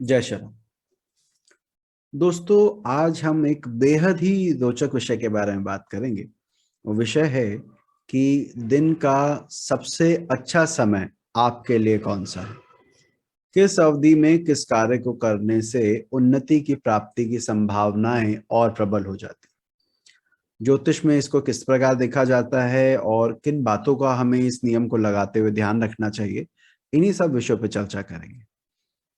जय श्री राम। दोस्तों, आज हम एक बेहद ही रोचक विषय के बारे में बात करेंगे। वो विषय है कि दिन का सबसे अच्छा समय आपके लिए कौन सा है। किस अवधि में किस कार्य को करने से उन्नति की प्राप्ति की संभावनाएं और प्रबल हो जाती। ज्योतिष में इसको किस प्रकार देखा जाता है और किन बातों का हमें इस नियम को लगाते हुए ध्यान रखना चाहिए, इन्हीं सब विषयों पर चर्चा करेंगे।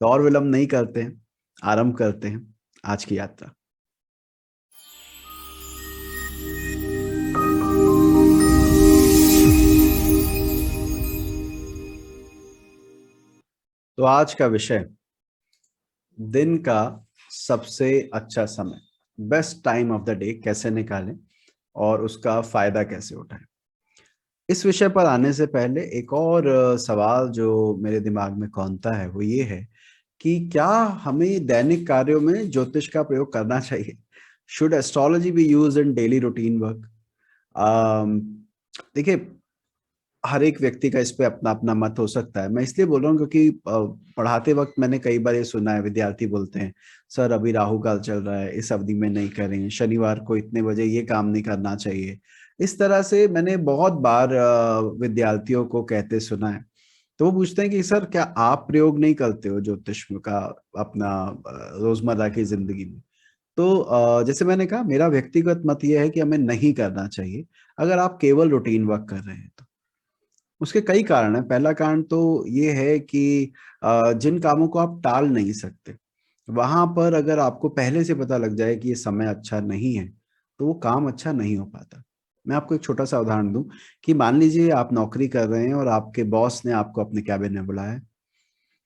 तो और विलंब नहीं करते हैं, आरंभ करते हैं आज की यात्रा। तो आज का विषय, दिन का सबसे अच्छा समय, best time of the day कैसे निकालें और उसका फायदा कैसे उठाएं। इस विषय पर आने से पहले एक और सवाल जो मेरे दिमाग में कौंता है वो ये है कि क्या हमें दैनिक कार्यों में ज्योतिष का प्रयोग करना चाहिए। Should astrology be used in daily routine work. देखिए, हर एक व्यक्ति का इस पे अपना अपना मत हो सकता है। मैं इसलिए बोल रहा हूँ क्योंकि पढ़ाते वक्त मैंने कई बार ये सुना है, विद्यार्थी बोलते हैं सर अभी राहु काल चल रहा है, इस अवधि में नहीं करें, शनिवार को इतने बजे ये काम नहीं करना चाहिए। इस तरह से मैंने बहुत बार विद्यार्थियों को कहते सुना है। तो वो पूछते हैं कि सर क्या आप प्रयोग नहीं करते हो ज्योतिष का अपना रोजमर्रा की जिंदगी में। तो जैसे मैंने कहा, मेरा व्यक्तिगत मत ये है कि हमें नहीं करना चाहिए अगर आप केवल रूटीन वर्क कर रहे हैं तो। उसके कई कारण हैं। पहला कारण तो ये है कि जिन कामों को आप टाल नहीं सकते, वहां पर अगर आपको पहले से पता लग जाए कि ये समय अच्छा नहीं है, तो वो काम अच्छा नहीं हो पाता। मैं आपको एक छोटा सा उदाहरण दूं कि मान लीजिए आप नौकरी कर रहे हैं और आपके बॉस ने आपको अपने कैबिन में बुलाया है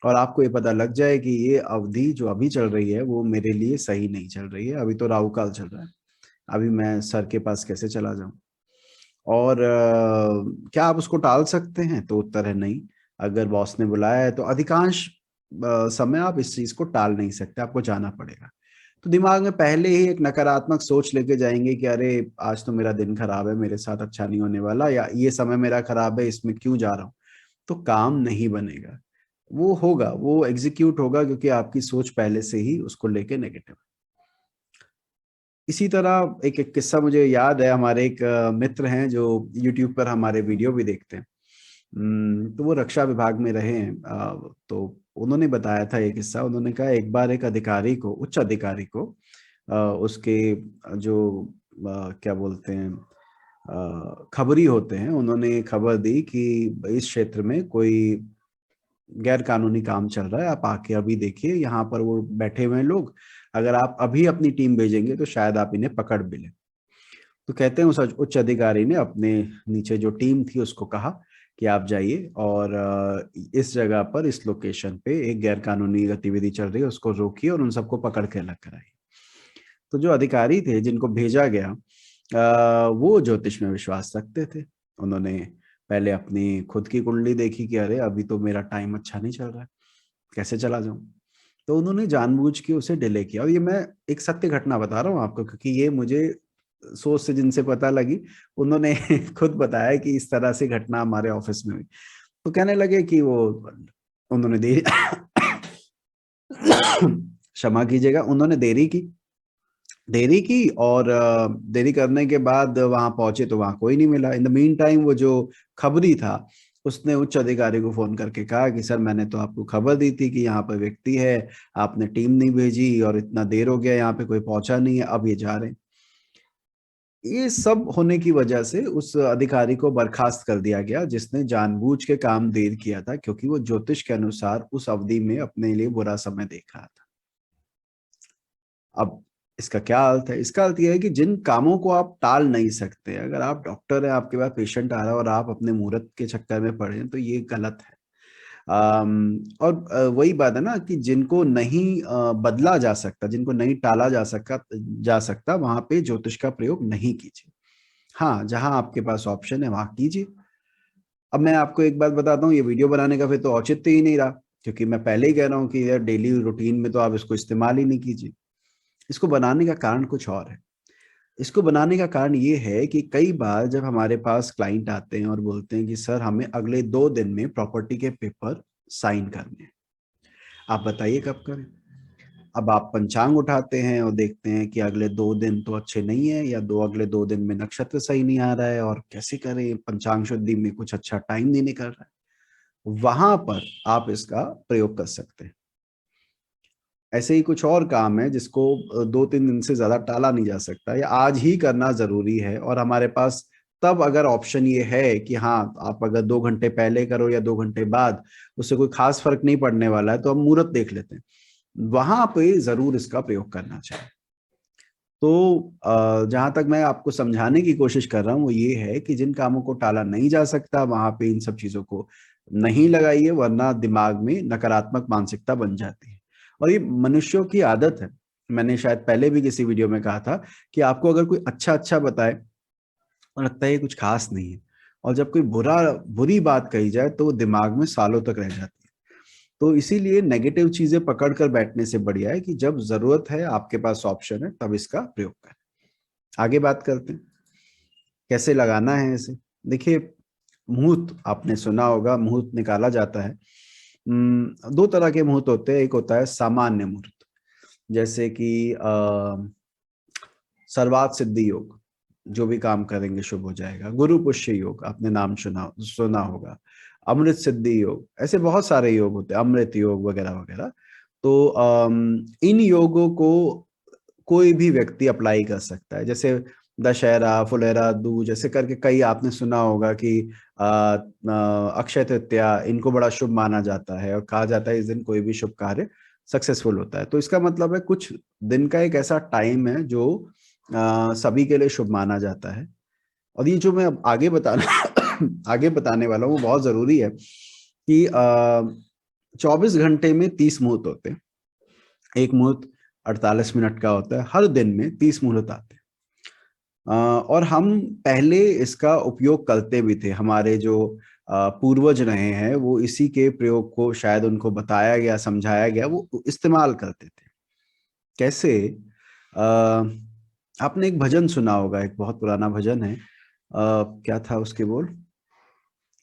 और आपको ये पता लग जाए कि ये अवधि जो अभी चल रही है वो मेरे लिए सही नहीं चल रही है, अभी तो राहु काल चल रहा है, अभी मैं सर के पास कैसे चला जाऊं। और क्या आप उसको टाल सकते हैं? तो उत्तर है नहीं। अगर बॉस ने बुलाया है तो अधिकांश समय आप इस चीज को टाल नहीं सकते, आपको जाना पड़ेगा। तो दिमाग में पहले ही एक नकारात्मक सोच लेके जाएंगे कि अरे आज तो मेरा दिन खराब है, मेरे साथ अच्छा नहीं होने वाला, या ये समय मेरा खराब है, इसमें क्यों जा रहा हूँ। तो काम नहीं बनेगा। वो होगा, वो एग्जीक्यूट होगा क्योंकि आपकी सोच पहले से ही उसको लेके नेगेटिव। इसी तरह एक किस्सा मुझे याद है। हमारे एक मित्र हैं जो यूट्यूब पर हमारे वीडियो भी देखते हैं। तो वो रक्षा विभाग में रहे हैं। तो उन्होंने बताया था ये किस्सा। उन्होंने कहा एक बार एक अधिकारी को, उच्च अधिकारी को, उसके जो क्या बोलते हैं, खबरी होते हैं, उन्होंने खबर दी कि इस क्षेत्र में कोई गैर कानूनी काम चल रहा है, आप आके अभी देखिए, यहाँ पर वो बैठे हुए हैं लोग, अगर आप अभी अपनी टीम भेजेंगे तो शायद आप इन्हें पकड़ भी लें। तो कहते हैं उस उच्च अधिकारी ने अपने नीचे जो टीम थी उसको कहा कि आप जाइए और इस जगह पर, इस लोकेशन पे एक गैर कानूनी गतिविधि चल रही है, उसको रोकिए और उन सबको पकड़ के अलग कराइए। तो जो अधिकारी थे जिनको भेजा गया, वो ज्योतिष में विश्वास रखते थे। उन्होंने पहले अपनी खुद की कुंडली देखी कि अरे अभी तो मेरा टाइम अच्छा नहीं चल रहा है, कैसे चला जाऊं। तो उन्होंने जानबूझ के उसे डिले किया। और ये मैं एक सत्य घटना बता रहा हूँ आपको, क्योंकि ये मुझे सोच से जिनसे पता लगी, उन्होंने खुद बताया कि इस तरह से घटना हमारे ऑफिस में हुई। तो कहने लगे कि वो, उन्होंने देरी क्षमा कीजिएगा, उन्होंने देरी की और देरी करने के बाद वहां पहुंचे तो वहां कोई नहीं मिला। इन द मीन टाइम वो जो खबरी था, उसने उच्च अधिकारी को फोन करके कहा कि सर मैंने तो आपको खबर दी थी कि यहाँ पर व्यक्ति है, आपने टीम नहीं भेजी और इतना देर हो गया, यहाँ पे कोई पहुंचा नहीं है, अब ये जा रहे हैं। ये सब होने की वजह से उस अधिकारी को बर्खास्त कर दिया गया जिसने जानबूझ के काम देर किया था, क्योंकि वो ज्योतिष के अनुसार उस अवधि में अपने लिए बुरा समय देख रहा था। अब इसका क्या अर्थ है? इसका अर्थ यह है कि जिन कामों को आप टाल नहीं सकते, अगर आप डॉक्टर हैं, आपके पास पेशेंट आ रहा है और आप अपने मुहूर्त के चक्कर में पड़े हैं, तो ये गलत है। और वही बात है ना कि जिनको नहीं बदला जा सकता, जिनको नहीं टाला जा सकता, वहां पे ज्योतिष का प्रयोग नहीं कीजिए। हाँ, जहां आपके पास ऑप्शन है वहां कीजिए। अब मैं आपको एक बात बताता हूँ, ये वीडियो बनाने का फिर तो औचित्य ही नहीं रहा, क्योंकि मैं पहले ही कह रहा हूँ कि यार डेली रूटीन में तो आप इसको इस्तेमाल ही नहीं कीजिए। इसको बनाने का कारण कुछ और है। इसको बनाने का कारण ये है कि कई बार जब हमारे पास क्लाइंट आते हैं और बोलते हैं कि सर हमें अगले 2 दिन में प्रॉपर्टी के पेपर साइन करने हैं, आप बताइए कब करें। अब आप पंचांग उठाते हैं और देखते हैं कि अगले 2 दिन तो अच्छे नहीं है, या अगले 2 दिन में नक्षत्र सही नहीं आ रहा है, और कैसे करें, पंचांग शुद्धि में कुछ अच्छा टाइम नहीं निकल रहा है, वहां पर आप इसका प्रयोग कर सकते हैं। ऐसे ही कुछ और काम है जिसको 2-3 दिन से ज्यादा टाला नहीं जा सकता, या आज ही करना जरूरी है, और हमारे पास तब अगर ऑप्शन ये है कि हाँ, आप अगर 2 घंटे पहले करो या 2 घंटे बाद, उससे कोई खास फर्क नहीं पड़ने वाला है, तो हम मुहूर्त देख लेते हैं, वहां पे जरूर इसका प्रयोग करना चाहिए। तो जहां तक मैं आपको समझाने की कोशिश कर रहा हूँ वो ये है कि जिन कामों को टाला नहीं जा सकता वहां पे इन सब चीजों को नहीं लगाइए, वरना दिमाग में नकारात्मक मानसिकता बन जाती है। और ये मनुष्यों की आदत है। मैंने शायद पहले भी किसी वीडियो में कहा था कि आपको अगर कोई अच्छा अच्छा बताए और लगता है ये कुछ खास नहीं है, और जब कोई बुरी बात कही जाए तो वो दिमाग में सालों तक रह जाती है। तो इसीलिए नेगेटिव चीजें पकड़ कर बैठने से बढ़िया है कि जब जरूरत है, आपके पास ऑप्शन है, तब इसका प्रयोग करें। आगे बात करते हैं कैसे लगाना है इसे। देखिए, मुहूर्त आपने सुना होगा, मुहूर्त निकाला जाता है। 2 तरह के मुहूर्त होते हैं। एक होता है सामान्य मुहूर्त, जैसे कि सर्वात सिद्धि योग, जो भी काम करेंगे शुभ हो जाएगा। गुरु पुष्य योग आपने नाम सुना होगा। अमृत सिद्धि योग, ऐसे बहुत सारे योग होते हैं, अमृत योग वगैरह वगैरह। तो इन योगों को कोई भी व्यक्ति अप्लाई कर सकता है। जैसे दशहरा, फुलेरा, दूज, जैसे करके कई आपने सुना होगा कि अक्षय तृतीया, इनको बड़ा शुभ माना जाता है, और कहा जाता है इस दिन कोई भी शुभ कार्य सक्सेसफुल होता है। तो इसका मतलब है कुछ दिन का एक ऐसा टाइम है जो सभी के लिए शुभ माना जाता है। और ये जो मैं अब आगे बताने वाला हूँ वो बहुत जरूरी है कि 24 घंटे में 30 मुहूर्त होते हैं। एक मुहूर्त 48 मिनट का होता है। हर दिन में 30 मुहूर्त आते हैं। और हम पहले इसका उपयोग करते भी थे। हमारे जो पूर्वज रहे हैं वो इसी के प्रयोग को, शायद उनको बताया गया, समझाया गया, वो इस्तेमाल करते थे। कैसे? आपने एक भजन सुना होगा, एक बहुत पुराना भजन है। क्या था उसके बोल?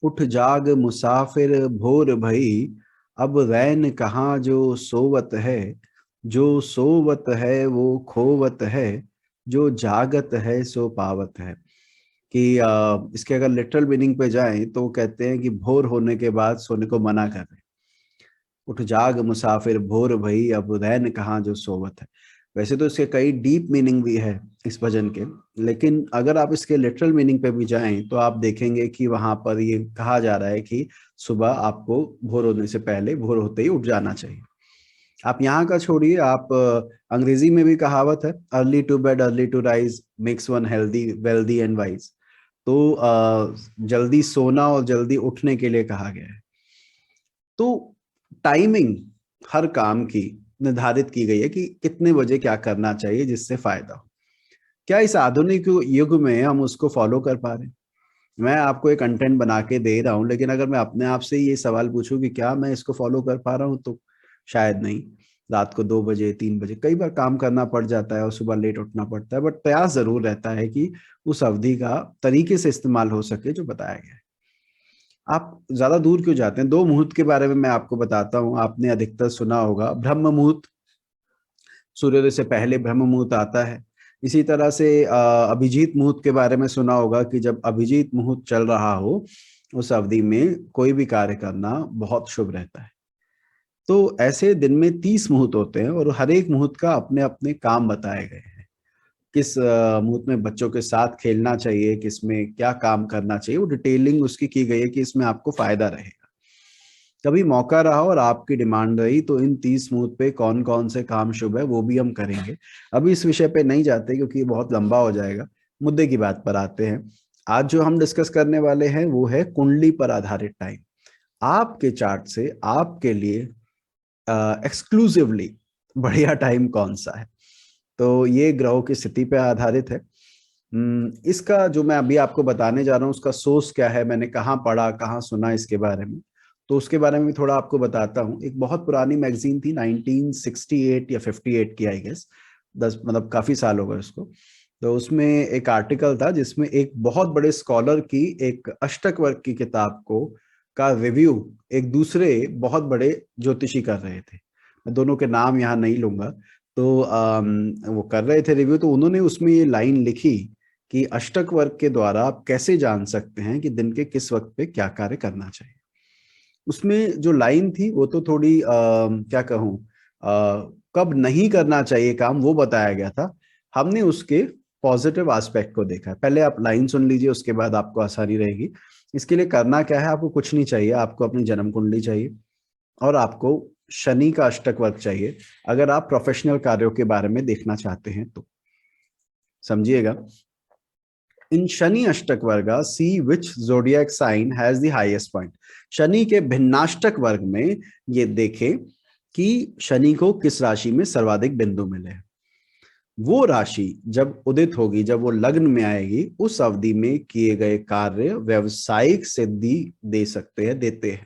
उठ जाग मुसाफिर भोर भई, अब रैन कहाँ जो सोवत है, जो सोवत है वो खोवत है, जो जागत है सो पावत है। कि इसके अगर लिटरल मीनिंग पे जाएं तो कहते हैं कि भोर होने के बाद सोने को मना कर रहे। उठ जाग मुसाफिर भोर भई, अब रैन कहाँ जो सोवत है। वैसे तो इसके कई डीप मीनिंग भी है इस भजन के, लेकिन अगर आप इसके लिटरल मीनिंग पे भी जाएं तो आप देखेंगे कि वहां पर ये कहा जा रहा है कि सुबह आपको भोर होने से पहले, भोर होते ही उठ जाना चाहिए। आप यहाँ का छोड़िए, आप अंग्रेजी में भी कहावत है, early to bed early to rise makes one healthy wealthy and wise. तो जल्दी सोना और जल्दी उठने के लिए कहा गया है। तो टाइमिंग हर काम की निर्धारित की गई है कि कितने बजे क्या करना चाहिए जिससे फायदा हो। क्या इस आधुनिक युग में हम उसको फॉलो कर पा रहे हैं? मैं आपको एक कंटेंट बना के दे रहा हूं, लेकिन अगर मैं अपने आप से ये सवाल पूछूं कि क्या मैं इसको फॉलो कर पा रहा हूं, तो शायद नहीं। रात को 2 बजे, 3 बजे कई बार काम करना पड़ जाता है और सुबह लेट उठना पड़ता है, बट प्रयास जरूर रहता है कि उस अवधि का तरीके से इस्तेमाल हो सके जो बताया गया है। आप ज्यादा दूर क्यों जाते हैं? 2 मुहूर्त के बारे में मैं आपको बताता हूँ। आपने अधिकतर सुना होगा ब्रह्म मुहूर्त, सूर्योदय से पहले ब्रह्म मुहूर्त आता है। इसी तरह से अभिजीत मुहूर्त के बारे में सुना होगा कि जब अभिजीत मुहूर्त चल रहा हो उस अवधि में कोई भी कार्य करना बहुत शुभ रहता है। तो ऐसे दिन में 30 मुहूर्त होते हैं और हर एक मुहूर्त का अपने अपने काम बताए गए हैं। किस मुहूर्त में बच्चों के साथ खेलना चाहिए, किस में क्या काम करना चाहिए, वो डिटेलिंग उसकी की गई है कि इसमें आपको फायदा रहेगा। कभी मौका रहा और आपकी डिमांड रही तो इन 30 मुहूर्त पे कौन कौन से काम शुभ है वो भी हम करेंगे। अभी इस विषय पे नहीं जाते क्योंकि ये बहुत लंबा हो जाएगा। मुद्दे की बात पर आते हैं। आज जो हम डिस्कस करने वाले हैं वो है कुंडली पर आधारित टाइम। आपके चार्ट से आपके लिए एक्सक्लूसिवली बढ़िया टाइम कौन सा है। तो ये ग्रहों की स्थिति पे आधारित है। इसका जो मैं अभी आपको बताने जा रहा हूँ उसका सोर्स क्या है, मैंने कहाँ पढ़ा, कहाँ सुना इसके बारे में, तो उसके बारे में भी थोड़ा आपको बताता हूँ। एक बहुत पुरानी मैगजीन थी, 1968 या 58 की आई गेस, 10 मतलब काफी साल हो गए उसको। तो उसमें एक आर्टिकल था जिसमें एक बहुत बड़े स्कॉलर की एक अष्टक वर्ग की किताब को का रिव्यू एक दूसरे बहुत बड़े ज्योतिषी कर रहे थे। मैं दोनों के नाम यहाँ नहीं लूंगा। तो वो कर रहे थे रिव्यू, तो उन्होंने उसमें ये लाइन लिखी कि अष्टक वर्ग के द्वारा आप कैसे जान सकते हैं कि दिन के किस वक्त पे क्या कार्य करना चाहिए। उसमें जो लाइन थी वो तो थोड़ी क्या कहूँ, कब नहीं करना चाहिए काम वो बताया गया था। हमने उसके पॉजिटिव एस्पेक्ट को देखा। पहले आप लाइन सुन लीजिए, उसके बाद आपको आसानी रहेगी। इसके लिए करना क्या है, आपको कुछ नहीं चाहिए, आपको अपनी जन्म कुंडली चाहिए और आपको शनि का अष्टक वर्ग चाहिए, अगर आप प्रोफेशनल कार्यों के बारे में देखना चाहते हैं तो। समझिएगा, इन Shani Ashtakavarga see which zodiac sign has the highest point. Shani के भिन्नाष्टक वर्ग में ये देखें कि शनि को किस राशि में सर्वाधिक बिंदु मिले हैं। वो राशि जब उदित होगी, जब वो लग्न में आएगी, उस अवधि में किए गए कार्य व्यवसायिक सिद्धि दे सकते हैं, देते हैं।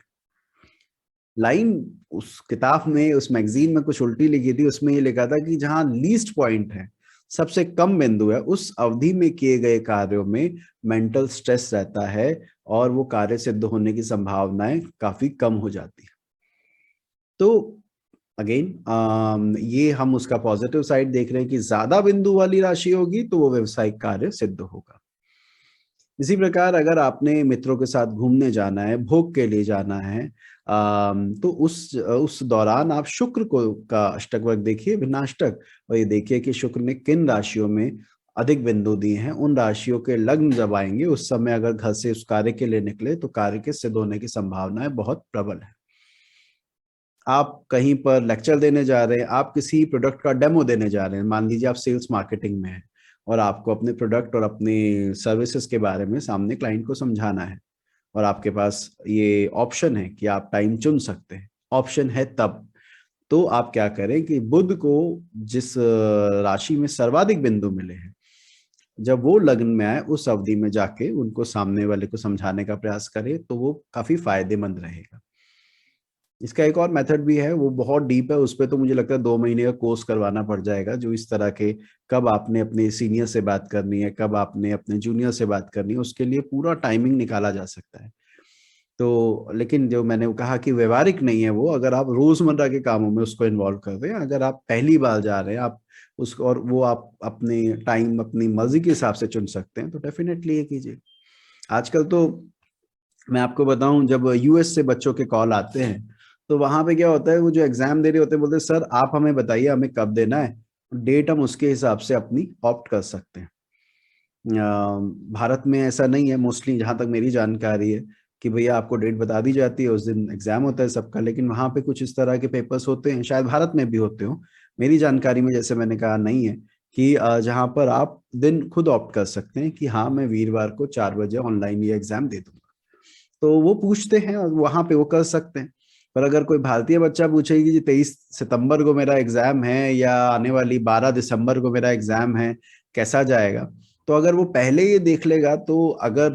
लाइन उस किताब में, उस मैगजीन में कुछ उल्टी लिखी थी, उसमें ये लिखा था कि जहां लीस्ट पॉइंट है, सबसे कम बिंदु है, उस अवधि में किए गए कार्यों में मेंटल स्ट्रेस रहता है और वो कार्य सिद्ध होने की संभावनाएं काफी कम हो जाती है। तो अगेन ये हम उसका पॉजिटिव साइड देख रहे हैं कि ज्यादा बिंदु वाली राशि होगी तो वो व्यवसायिक कार्य सिद्ध होगा। इसी प्रकार अगर आपने मित्रों के साथ घूमने जाना है, भोग के लिए जाना है, तो उस दौरान आप शुक्र को का अष्टक वर्ग देखिए, भिन्नाष्टक, और ये देखिए कि शुक्र ने किन राशियों में अधिक बिंदु दिए हैं। उन राशियों के लग्न जब आएंगे उस समय अगर घर से उस कार्य के लिए निकले तो कार्य के सिद्ध होने की संभावनाएं बहुत प्रबल है। आप कहीं पर लेक्चर देने जा रहे हैं, आप किसी प्रोडक्ट का डेमो देने जा रहे हैं, मान लीजिए आप सेल्स मार्केटिंग में हैं और आपको अपने प्रोडक्ट और अपने सर्विसेज के बारे में सामने क्लाइंट को समझाना है, और आपके पास ये ऑप्शन है कि आप टाइम चुन सकते हैं, ऑप्शन है तब तो आप क्या करें कि बुध को जिस राशि में सर्वाधिक बिंदु मिले हैं, जब वो लग्न में आए उस अवधि में जाके उनको सामने वाले को समझाने का प्रयास करें तो वो काफी फायदेमंद रहेगा। इसका एक और मेथड भी है, वो बहुत डीप है, उस पर तो मुझे लगता है 2 महीने का कोर्स करवाना पड़ जाएगा, जो इस तरह के कब आपने अपने सीनियर से बात करनी है, कब आपने अपने जूनियर से बात करनी है, उसके लिए पूरा टाइमिंग निकाला जा सकता है। तो लेकिन जो मैंने कहा कि व्यवहारिक नहीं है वो, अगर आप रोजमर्रा के कामों में उसको इन्वॉल्व कर रहे हैं, अगर आप पहली बार जा रहे हैं आप उसको, और वो आप अपने टाइम अपनी मर्जी के हिसाब से चुन सकते हैं, तो डेफिनेटली ये कीजिए। आजकल तो मैं आपको बताऊं, जब यूएस से बच्चों के कॉल आते हैं तो वहां पे क्या होता है, वो जो एग्जाम दे रहे होते हैं बोलते हैं सर आप हमें बताइए हमें कब देना है, डेट हम उसके हिसाब से अपनी ऑप्ट कर सकते हैं। भारत में ऐसा नहीं है मोस्टली, जहां तक मेरी जानकारी है, कि भैया आपको डेट बता दी जाती है, उस दिन एग्जाम होता है सबका, लेकिन वहां पे कुछ इस तरह के पेपर्स होते हैं, शायद भारत में भी होते हो, मेरी जानकारी में जैसे मैंने कहा नहीं है, कि जहां पर आप दिन खुद ऑप्ट कर सकते हैं कि हाँ मैं वीरवार को 4 बजे ऑनलाइन ये एग्जाम दे दूंगा। तो वो पूछते हैं और वहां पे वो कर सकते हैं। पर अगर कोई भारतीय बच्चा पूछेगी जी 23 सितंबर को मेरा एग्जाम है या आने वाली 12 दिसंबर को मेरा एग्जाम है, कैसा जाएगा, तो अगर वो पहले ये देख लेगा, तो अगर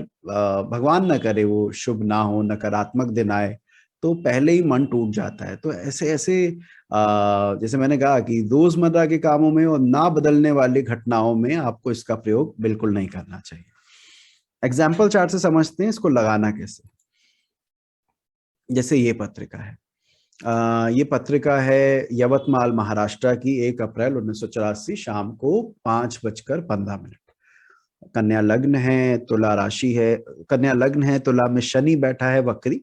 भगवान ना करे वो शुभ ना हो, नकारात्मक दिन आए, तो पहले ही मन टूट जाता है। तो ऐसे ऐसे जैसे मैंने कहा कि रोजमर्रा के कामों में और ना बदलने वाली घटनाओं में आपको इसका प्रयोग बिल्कुल नहीं करना चाहिए। एग्जाम्पल चार्ट से समझते हैं इसको लगाना कैसे। जैसे ये पत्रिका है, ये पत्रिका है यवतमाल महाराष्ट्र की, 1 अप्रैल 1984 शाम को 5:15। कन्या लग्न है, तुला राशि है, कन्या लग्न है, तुला में शनि बैठा है वक्री,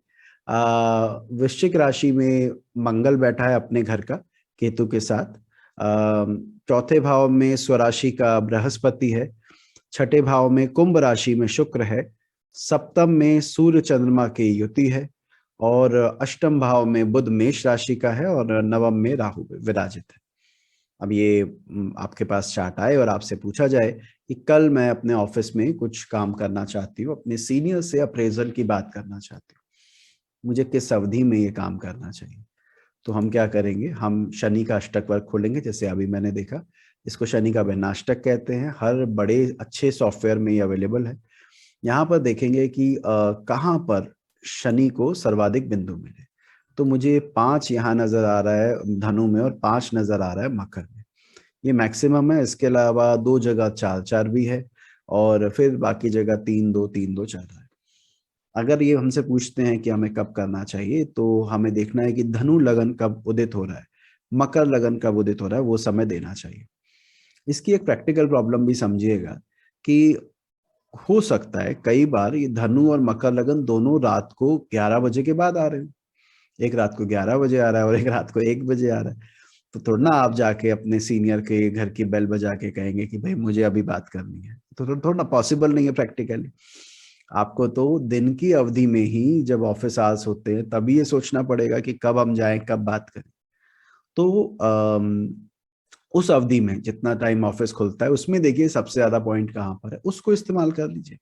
वृश्चिक राशि में मंगल बैठा है अपने घर का केतु के साथ, चौथे भाव में स्वराशि का बृहस्पति है, छठे भाव में कुंभ राशि में शुक्र है, सप्तम में सूर्य चंद्रमा की युति है, और अष्टम भाव में बुध मेष राशि का है, और नवम में राहु विराजित है। अब ये आपके पास चार्ट आए और आपसे पूछा जाए कि कल मैं अपने ऑफिस में कुछ काम करना चाहती हूँ, अपने सीनियर से अप्रेजल की बात करना चाहती हूँ, मुझे किस अवधि में ये काम करना चाहिए, तो हम क्या करेंगे, हम शनि का अष्टक वर्ग खोलेंगे, जैसे अभी मैंने देखा, इसको शनि का भिन्नाष्टक कहते हैं, हर बड़े अच्छे सॉफ्टवेयर में ये अवेलेबल है। यहाँ पर देखेंगे कि कहाँ पर शनि को सर्वाधिक बिंदु मिले, तो मुझे 5 यहाँ नजर आ रहा है धनु में और 5 नजर आ रहा है मकर में, ये मैक्सिमम है। इसके अलावा 2 जगह 4-4 भी है, और फिर बाकी जगह 3-2 3-2 चल रहा है। अगर ये हमसे पूछते हैं कि हमें कब करना चाहिए, तो हमें देखना है कि धनु लगन कब उदित हो रहा है, मकर लगन कब उदित हो रहा है वो समय देना चाहिए। इसकी एक प्रैक्टिकल प्रॉब्लम भी समझिएगा कि हो सकता है कई बार ये धनु और मकर लगन दोनों रात को 11 बजे के बाद आ रहे हैं। एक रात को 11 बजे आ रहा है और एक रात को 1 बजे आ रहा है। तो थोड़ा ना आप जाके अपने सीनियर के घर की बेल बजा के कहेंगे कि भाई मुझे अभी बात करनी है, तो थोड़ा पॉसिबल नहीं है प्रैक्टिकली। आपको तो दिन की अवधि में ही जब ऑफिस आवर्स होते हैं तभी ये सोचना पड़ेगा कि कब हम जाएं, कब बात करें। तो उस अवधि में जितना टाइम ऑफिस खुलता है उसमें देखिए सबसे ज्यादा पॉइंट कहाँ पर है, उसको इस्तेमाल कर लीजिए।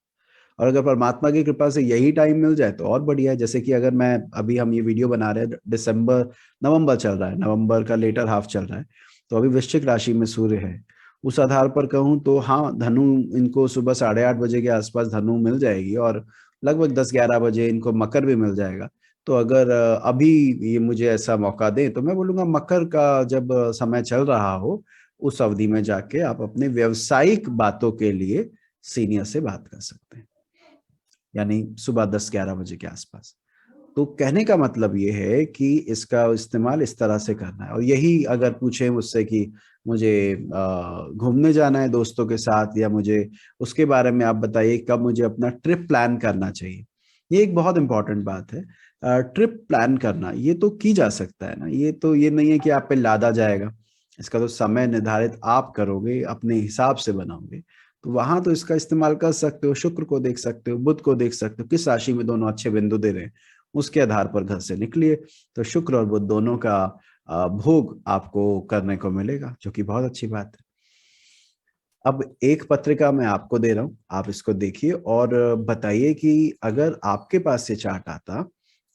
और अगर परमात्मा की कृपा से यही टाइम मिल जाए तो और बढ़िया है। जैसे कि अगर मैं अभी हम ये वीडियो बना रहे हैं दिसंबर, नवंबर चल रहा है, नवंबर का लेटर हाफ चल रहा है, तो अभी वृश्चिक राशि में सूर्य है। उस आधार पर कहूँ तो हाँ, धनु इनको सुबह 8:30 बजे के आसपास धनु मिल जाएगी और लगभग 10-11 बजे इनको मकर भी मिल जाएगा। तो अगर अभी ये मुझे ऐसा मौका दें तो मैं बोलूंगा मकर का जब समय चल रहा हो उस अवधि में जाके आप अपने व्यवसायिक बातों के लिए सीनियर से बात कर सकते हैं, यानी सुबह 10-11 बजे के आसपास। तो कहने का मतलब ये है कि इसका इस्तेमाल इस तरह से करना है। और यही अगर पूछे मुझसे कि मुझे घूमने जाना है दोस्तों के साथ या मुझे उसके बारे में आप बताइए कब मुझे अपना ट्रिप प्लान करना चाहिए, ये एक बहुत इंपॉर्टेंट बात है। ट्रिप प्लान करना ये तो की जा सकता है ना, ये तो ये नहीं है कि आप पे लादा जाएगा। इसका तो समय निर्धारित आप करोगे, अपने हिसाब से बनाओगे। तो वहां तो इसका इस्तेमाल कर सकते हो, शुक्र को देख सकते हो, बुध को देख सकते हो, किस राशि में दोनों अच्छे बिंदु दे रहे हैं उसके आधार पर घर से निकलिए। तो शुक्र और बुध दोनों का भोग आपको करने को मिलेगा, जो कि बहुत अच्छी बात है। अब एक पत्रिका मैं आपको दे रहा हूं, आप इसको देखिए और बताइए कि अगर आपके पास ये चार्ट आता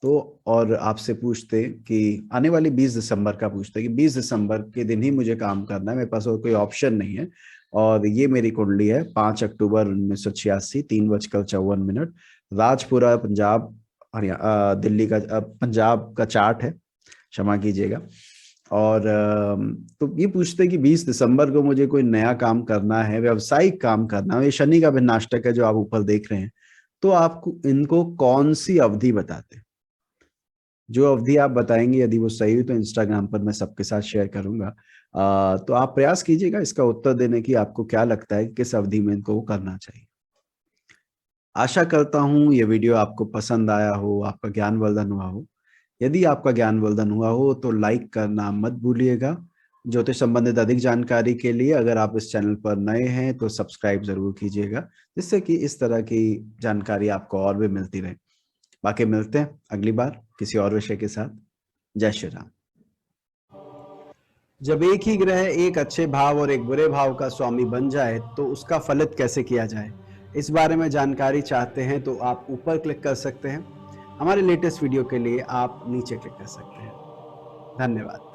तो, और आपसे पूछते कि आने वाली 20 दिसंबर का पूछते कि 20 दिसंबर के दिन ही मुझे काम करना है, मेरे पास और कोई ऑप्शन नहीं है, और ये मेरी कुंडली है 5 अक्टूबर 1986 3:54, राजपुरा पंजाब, हरियाणा दिल्ली का पंजाब का चार्ट है, क्षमा कीजिएगा। और तो ये पूछते हैं कि 20 दिसंबर को मुझे कोई नया काम करना है, व्यावसायिक काम करना है, ये शनि का भिन्नाष्टक है जो आप ऊपर देख रहे हैं, तो आपको इनको कौन सी अवधि बताते हैं? जो अवधि आप बताएंगे यदि वो सही हुई तो इंस्टाग्राम पर मैं सबके साथ शेयर करूंगा। तो आप प्रयास कीजिएगा इसका उत्तर देने की, आपको क्या लगता है कि किस अवधि में इनको वो करना चाहिए। आशा करता हूँ ये वीडियो आपको पसंद आया हो, आपका ज्ञानवर्धन हुआ हो। यदि आपका ज्ञानवर्धन हुआ हो तो लाइक करना मत भूलिएगा। ज्योतिष संबंधित अधिक जानकारी के लिए अगर आप इस चैनल पर नए हैं तो सब्सक्राइब जरूर कीजिएगा, जिससे कि इस तरह की जानकारी आपको और भी मिलती रहे। बाकी मिलते हैं अगली बार किसी और विषय के साथ। जय श्री राम। जब एक ही ग्रह एक अच्छे भाव और एक बुरे भाव का स्वामी बन जाए तो उसका फलित कैसे किया जाए, इस बारे में जानकारी चाहते हैं तो आप ऊपर क्लिक कर सकते हैं। हमारे लेटेस्ट वीडियो के लिए आप नीचे क्लिक कर सकते हैं। धन्यवाद।